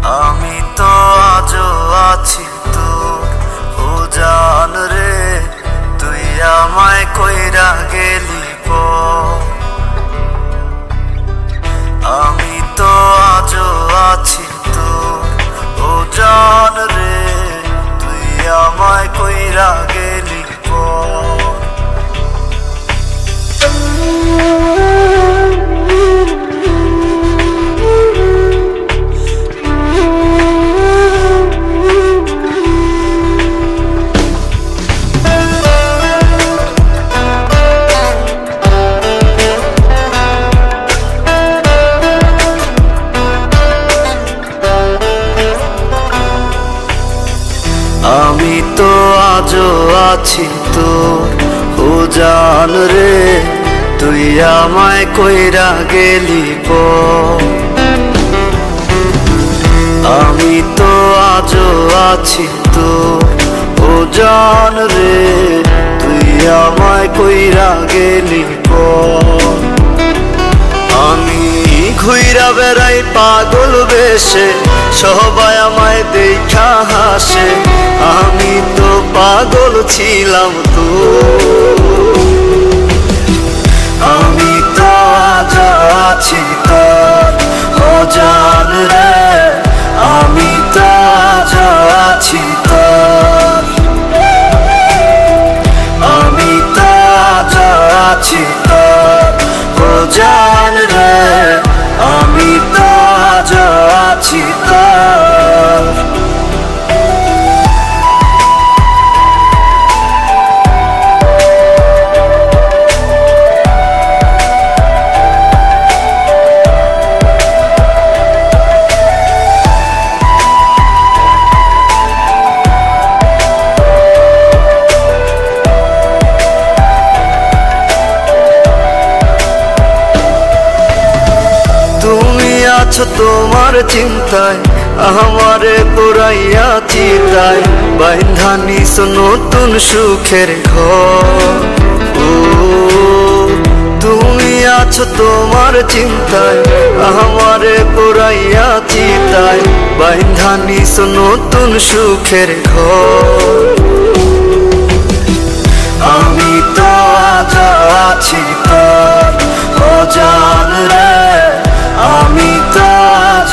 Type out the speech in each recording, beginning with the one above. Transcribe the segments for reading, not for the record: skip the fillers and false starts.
আমি তো আজও আছি তোর জান রে, তুই আমায় কইরা গেলি পর। আমি তো আজও আছি তোর জান রে, তুই আমায় কইরা গেলি পর। আমি তো আজও আছি তোর জান রে, তুই আমায় কইরা গেলি পর। আমি তো আজও আছি তোর জান রে, তুই আমায় কইরা গেলি পর। আমি ঘুইরা বেড়াই পাগল বেশে, সবাই আমায় দেখা হাসে, আমি তো পাগল ছিলাম তো। আমি তো আজ আছি তোর জান রে, আমি তো আজ আছি তোর। আমি তো আজ আছি তোর জান রে, আমি তো আজ আছি তোর। আছো তোমার চিন্তায়, আমারে পুরাইয়া চিতায়, বাইন্ধা নিস নতুন সুখের ঘর। তুমি আছো তোমার চিন্তায়, আমারে পুরাইয়া চিতায়, বাইন্ধা নিস নতুন সুখের ঘর। আমি তো আজ আছি তোর জান রে, আমি তো আজ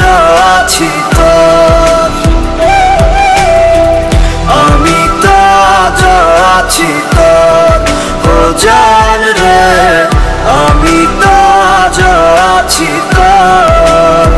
আছি তোর। আমি তো আজ আছি তোর জান রে, আমি তো আজ আছি তোর।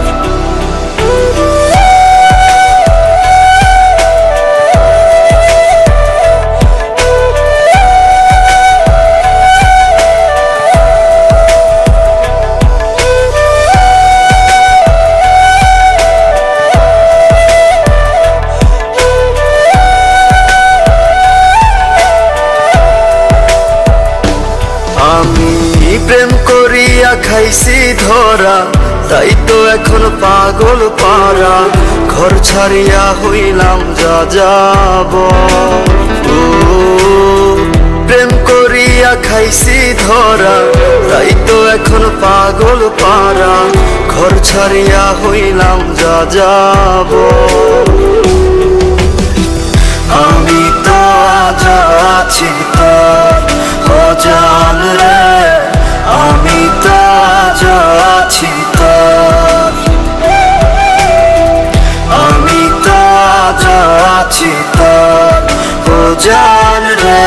প্রেম করিয়া খাইছি ধরা, তাই তো এখন পাগল পারা, ঘর ছাড়িয়া হইলাম যা যাব। প্রেম করিয়া খাইছি ধরা, তাই তো এখন পাগল পারা, ঘর ছাড়িয়া হইলাম যা যাব। আমি তো আজ আছি তোর জান রে, আমি তো আজ আছি তোর। আমি তো আজ আছি তোর জান রে,